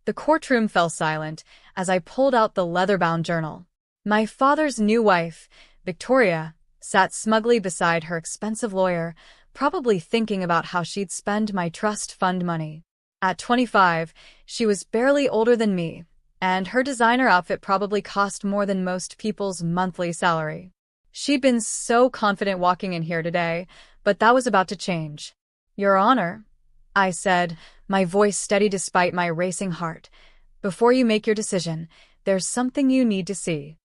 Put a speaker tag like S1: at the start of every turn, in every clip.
S1: The courtroom fell silent as I pulled out the leather-bound journal. My father's new wife, Victoria, sat smugly beside her expensive lawyer, probably thinking about how she'd spend my trust fund money. At 25, she was barely older than me, and her designer outfit probably cost more than most people's monthly salary. She'd been so confident walking in here today, but that was about to change. "Your Honor," I said, my voice steady despite my racing heart, "before you make your decision, there's something you need to see."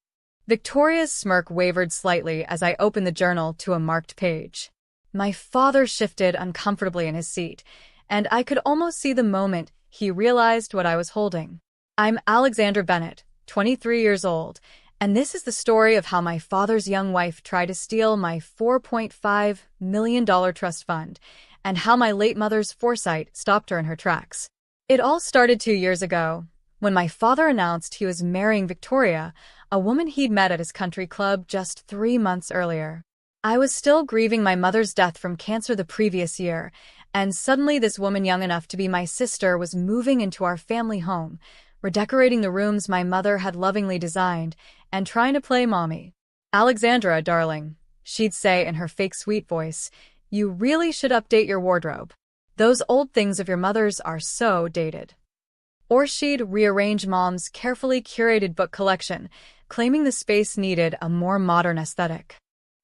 S1: Victoria's smirk wavered slightly as I opened the journal to a marked page. My father shifted uncomfortably in his seat, and I could almost see the moment he realized what I was holding. "I'm Alexandra Bennett, 23 years old, and this is the story of how my father's young wife tried to steal my $4.5 million trust fund, and how my late mother's foresight stopped her in her tracks. It all started 2 years ago, when my father announced he was marrying Victoria, a woman he'd met at his country club just 3 months earlier. I was still grieving my mother's death from cancer the previous year, and suddenly this woman young enough to be my sister was moving into our family home, redecorating the rooms my mother had lovingly designed, and trying to play mommy. "Alexandra, darling," she'd say in her fake sweet voice, "you really should update your wardrobe. Those old things of your mother's are so dated." Or she'd rearrange Mom's carefully curated book collection, claiming the space needed a more modern aesthetic.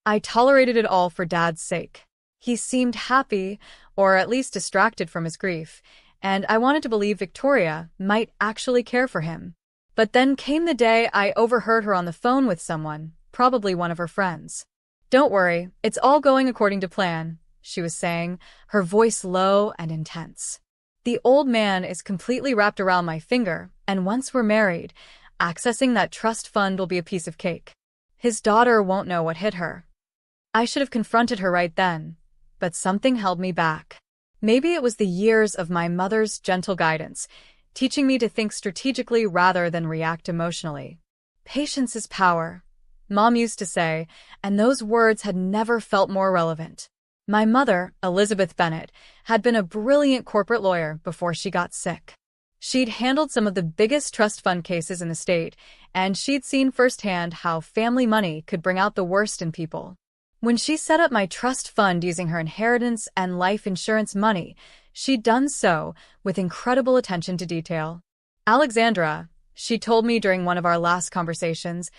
S1: I tolerated it all for Dad's sake. He seemed happy, or at least distracted from his grief, and I wanted to believe Victoria might actually care for him. But then came the day I overheard her on the phone with someone, probably one of her friends. "Don't worry, it's all going according to plan," she was saying, her voice low and intense. "The old man is completely wrapped around my finger, and once we're married, accessing that trust fund will be a piece of cake. His daughter won't know what hit her." I should have confronted her right then, but something held me back. Maybe it was the years of my mother's gentle guidance, teaching me to think strategically rather than react emotionally. "Patience is power," Mom used to say, and those words had never felt more relevant. My mother, Elizabeth Bennett, had been a brilliant corporate lawyer before she got sick. She'd handled some of the biggest trust fund cases in the state, and she'd seen firsthand how family money could bring out the worst in people. When she set up my trust fund using her inheritance and life insurance money, she'd done so with incredible attention to detail. "Alexandra," she told me during one of our last conversations,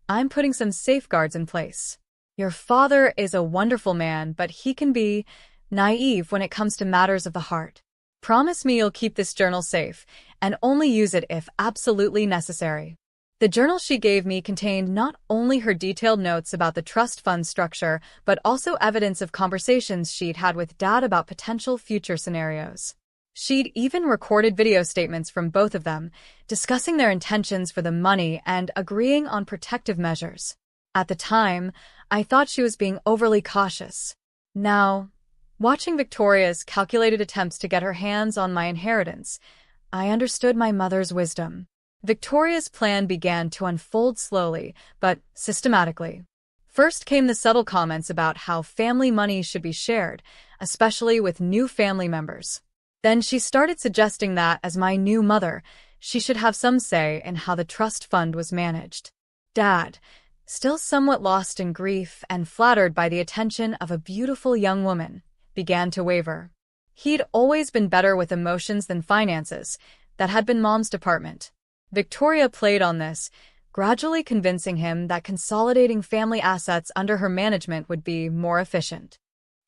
S1: "I'm putting some safeguards in place. Your father is a wonderful man, but he can be naive when it comes to matters of the heart. Promise me you'll keep this journal safe and only use it if absolutely necessary." The journal she gave me contained not only her detailed notes about the trust fund structure, but also evidence of conversations she'd had with Dad about potential future scenarios. She'd even recorded video statements from both of them, discussing their intentions for the money and agreeing on protective measures. At the time, I thought she was being overly cautious. Now, watching Victoria's calculated attempts to get her hands on my inheritance, I understood my mother's wisdom. Victoria's plan began to unfold slowly, but systematically. First came the subtle comments about how family money should be shared, especially with new family members. Then she started suggesting that, as my new mother, she should have some say in how the trust fund was managed. Dad, still somewhat lost in grief and flattered by the attention of a beautiful young woman, began to waver. He'd always been better with emotions than finances. That had been Mom's department. Victoria played on this, gradually convincing him that consolidating family assets under her management would be more efficient.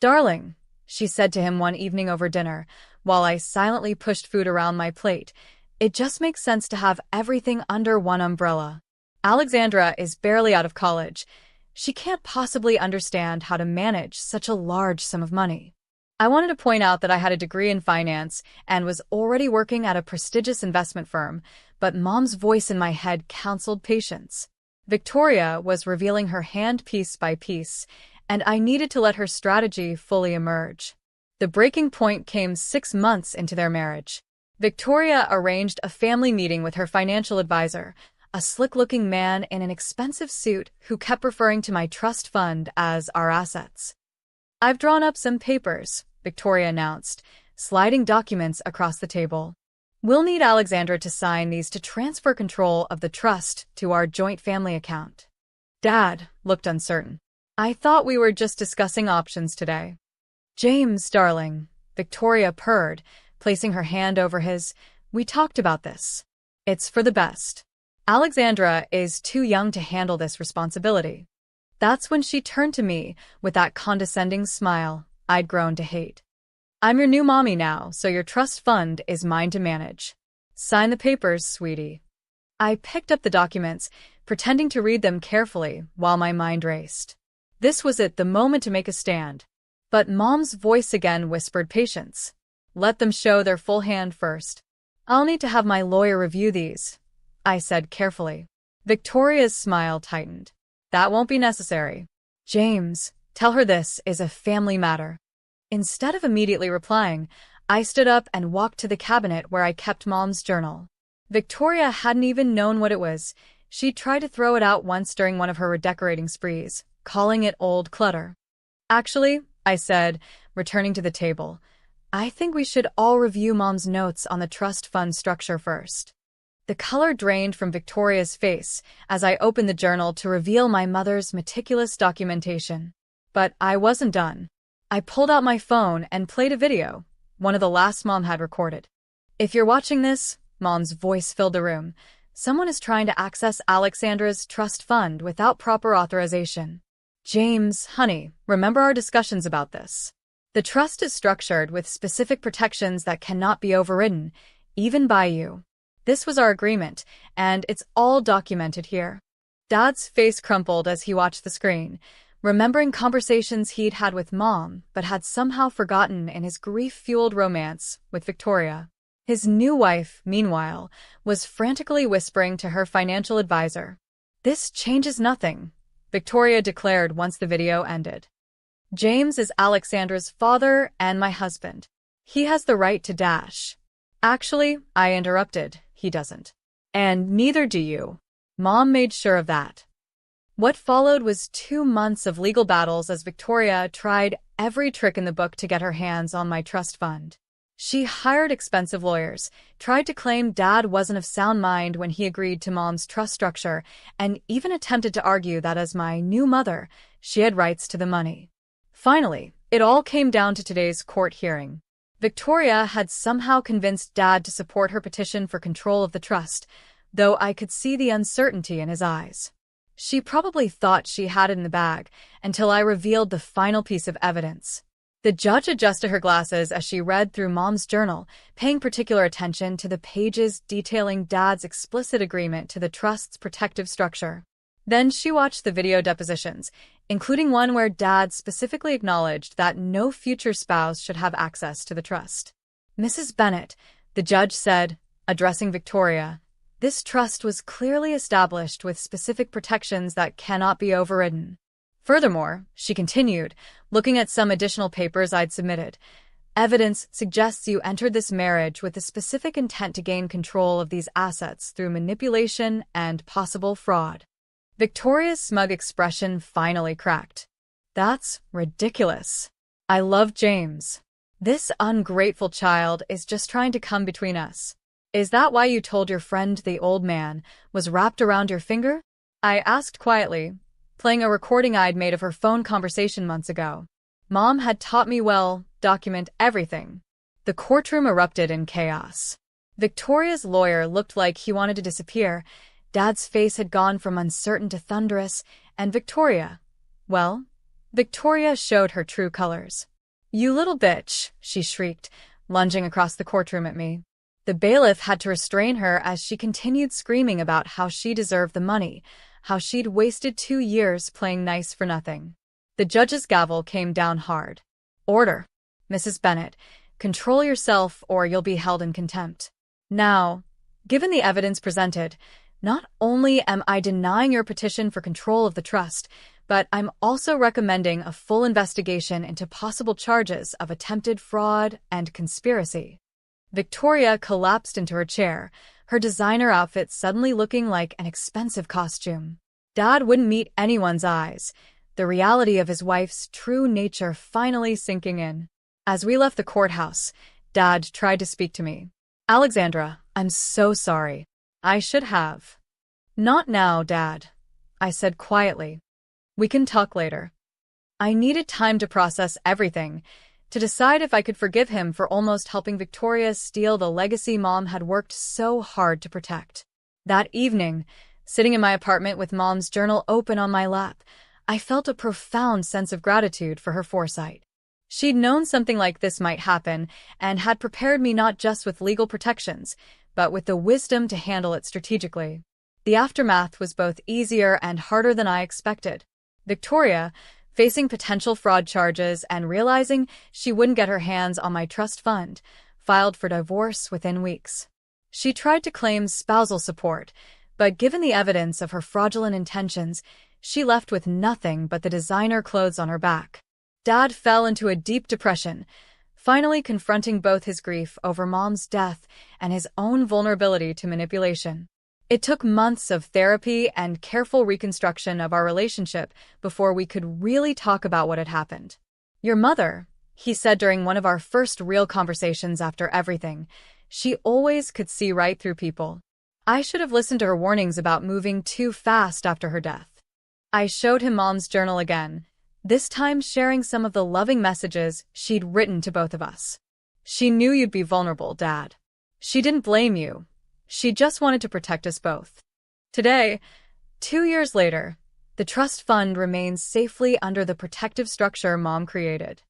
S1: "Darling," she said to him one evening over dinner, while I silently pushed food around my plate, "it just makes sense to have everything under one umbrella. Alexandra is barely out of college. She can't possibly understand how to manage such a large sum of money." I wanted to point out that I had a degree in finance and was already working at a prestigious investment firm, but Mom's voice in my head counseled patience. Victoria was revealing her hand piece by piece, and I needed to let her strategy fully emerge. The breaking point came 6 months into their marriage. Victoria arranged a family meeting with her financial advisor, a slick-looking man in an expensive suit who kept referring to my trust fund as our assets. "I've drawn up some papers," Victoria announced, sliding documents across the table. We'll need Alexandra to sign these to transfer control of the trust to our joint family account. Dad looked uncertain. I thought we were just discussing options today. James, darling, Victoria purred, placing her hand over his. We talked about this. It's for the best. Alexandra is too young to handle this responsibility. That's when she turned to me with that condescending smile I'd grown to hate. I'm your new mommy now, so your trust fund is mine to manage. Sign the papers, sweetie. I picked up the documents, pretending to read them carefully while my mind raced. This was the moment to make a stand. But Mom's voice again whispered patience. Let them show their full hand first. I'll need to have my lawyer review these, I said carefully. Victoria's smile tightened. That won't be necessary. James, tell her this is a family matter. Instead of immediately replying, I stood up and walked to the cabinet where I kept Mom's journal. Victoria hadn't even known what it was. She'd tried to throw it out once during one of her redecorating sprees, calling it old clutter. Actually, I said, returning to the table, I think we should all review Mom's notes on the trust fund structure first. The color drained from Victoria's face as I opened the journal to reveal my mother's meticulous documentation. But I wasn't done. I pulled out my phone and played a video, one of the last Mom had recorded. If you're watching this, Mom's voice filled the room. Someone is trying to access Alexandra's trust fund without proper authorization. James, honey, remember our discussions about this. The trust is structured with specific protections that cannot be overridden, even by you. This was our agreement, and it's all documented here. Dad's face crumpled as he watched the screen, remembering conversations he'd had with Mom but had somehow forgotten in his grief-fueled romance with Victoria. His new wife, meanwhile, was frantically whispering to her financial advisor. This changes nothing, Victoria declared once the video ended. James is Alexandra's father and my husband. He has the right to dash. Actually, I interrupted, he doesn't. And neither do you. Mom made sure of that. What followed was 2 months of legal battles as Victoria tried every trick in the book to get her hands on my trust fund. She hired expensive lawyers, tried to claim Dad wasn't of sound mind when he agreed to Mom's trust structure, and even attempted to argue that as my new mother, she had rights to the money. Finally, it all came down to today's court hearing. Victoria had somehow convinced Dad to support her petition for control of the trust, though I could see the uncertainty in his eyes. She probably thought she had it in the bag until I revealed the final piece of evidence. The judge adjusted her glasses as she read through Mom's journal, paying particular attention to the pages detailing Dad's explicit agreement to the trust's protective structure. Then she watched the video depositions, including one where Dad specifically acknowledged that no future spouse should have access to the trust. Mrs. Bennet, the judge said, addressing Victoria, this trust was clearly established with specific protections that cannot be overridden. Furthermore, she continued, looking at some additional papers I'd submitted, evidence suggests you entered this marriage with the specific intent to gain control of these assets through manipulation and possible fraud. Victoria's smug expression finally cracked. That's ridiculous. I love James. This ungrateful child is just trying to come between us. Is that why you told your friend the old man was wrapped around your finger? I asked quietly, playing a recording I'd made of her phone conversation months ago. Mom had taught me well, document everything. The courtroom erupted in chaos. Victoria's lawyer looked like he wanted to disappear. Dad's face had gone from uncertain to thunderous, and Victoria showed her true colors. You little bitch, she shrieked, lunging across the courtroom at me. The bailiff had to restrain her as she continued screaming about how she deserved the money, how she'd wasted 2 years playing nice for nothing. The judge's gavel came down hard. Order. Mrs. Bennet, control yourself or you'll be held in contempt. Now, given the evidence presented, not only am I denying your petition for control of the trust, but I'm also recommending a full investigation into possible charges of attempted fraud and conspiracy. Victoria collapsed into her chair, her designer outfit suddenly looking like an expensive costume. Dad wouldn't meet anyone's eyes, the reality of his wife's true nature finally sinking in. As we left the courthouse, Dad tried to speak to me. Alexandra, I'm so sorry. I should have. Not now, Dad, I said quietly. We can talk later. I needed time to process everything, to decide if I could forgive him for almost helping Victoria steal the legacy Mom had worked so hard to protect. That evening, sitting in my apartment with Mom's journal open on my lap, I felt a profound sense of gratitude for her foresight. She'd known something like this might happen and had prepared me not just with legal protections, but with the wisdom to handle it strategically. The aftermath was both easier and harder than I expected. Victoria, facing potential fraud charges and realizing she wouldn't get her hands on my trust fund, filed for divorce within weeks. She tried to claim spousal support, but given the evidence of her fraudulent intentions, she left with nothing but the designer clothes on her back. Dad fell into a deep depression, finally confronting both his grief over Mom's death and his own vulnerability to manipulation. It took months of therapy and careful reconstruction of our relationship before we could really talk about what had happened. Your mother, he said during one of our first real conversations after everything, she always could see right through people. I should have listened to her warnings about moving too fast after her death. I showed him Mom's journal again, this time sharing some of the loving messages she'd written to both of us. She knew you'd be vulnerable, Dad. She didn't blame you. She just wanted to protect us both. Today, 2 years later, the trust fund remains safely under the protective structure Mom created.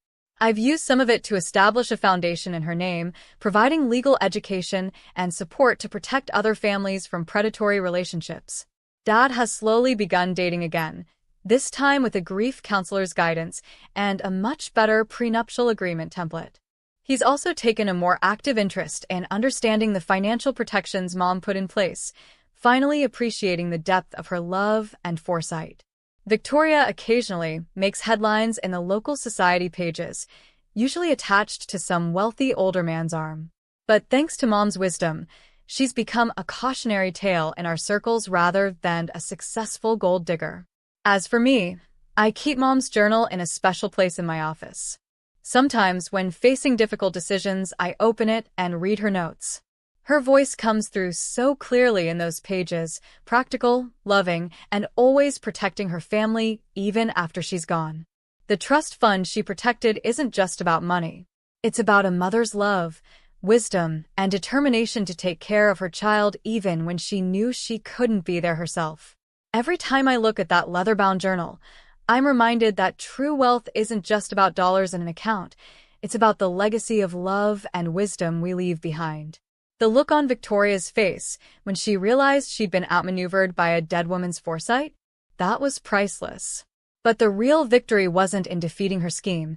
S1: I've used some of it to establish a foundation in her name, providing legal education and support to protect other families from predatory relationships. Dad has slowly begun dating again, this time with a grief counselor's guidance and a much better prenuptial agreement template. He's also taken a more active interest in understanding the financial protections Mom put in place, finally appreciating the depth of her love and foresight. Victoria occasionally makes headlines in the local society pages, usually attached to some wealthy older man's arm. But thanks to Mom's wisdom, she's become a cautionary tale in our circles rather than a successful gold digger. As for me, I keep Mom's journal in a special place in my office. Sometimes, when facing difficult decisions, I open it and read her notes. Her voice comes through so clearly in those pages, practical, loving, and always protecting her family even after she's gone. The trust fund she protected isn't just about money. It's about a mother's love, wisdom, and determination to take care of her child even when she knew she couldn't be there herself. Every time I look at that leather-bound journal, I'm reminded that true wealth isn't just about dollars in an account. It's about the legacy of love and wisdom we leave behind. The look on Victoria's face when she realized she'd been outmaneuvered by a dead woman's foresight? That was priceless. But the real victory wasn't in defeating her scheme.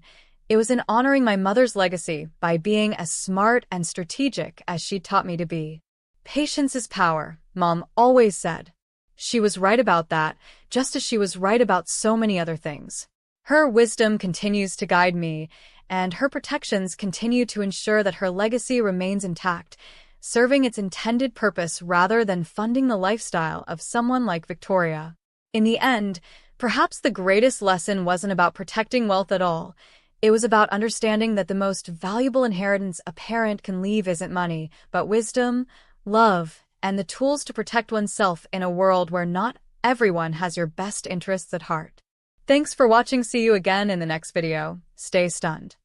S1: It was in honoring my mother's legacy by being as smart and strategic as she'd taught me to be. Patience is power, Mom always said. She was right about that, just as she was right about so many other things. Her wisdom continues to guide me, and her protections continue to ensure that her legacy remains intact, serving its intended purpose rather than funding the lifestyle of someone like Victoria. In the end, perhaps the greatest lesson wasn't about protecting wealth at all. It was about understanding that the most valuable inheritance a parent can leave isn't money, but wisdom, love, and the tools to protect oneself in a world where not everyone has your best interests at heart. Thanks for watching. See you again in the next video. Stay stunned.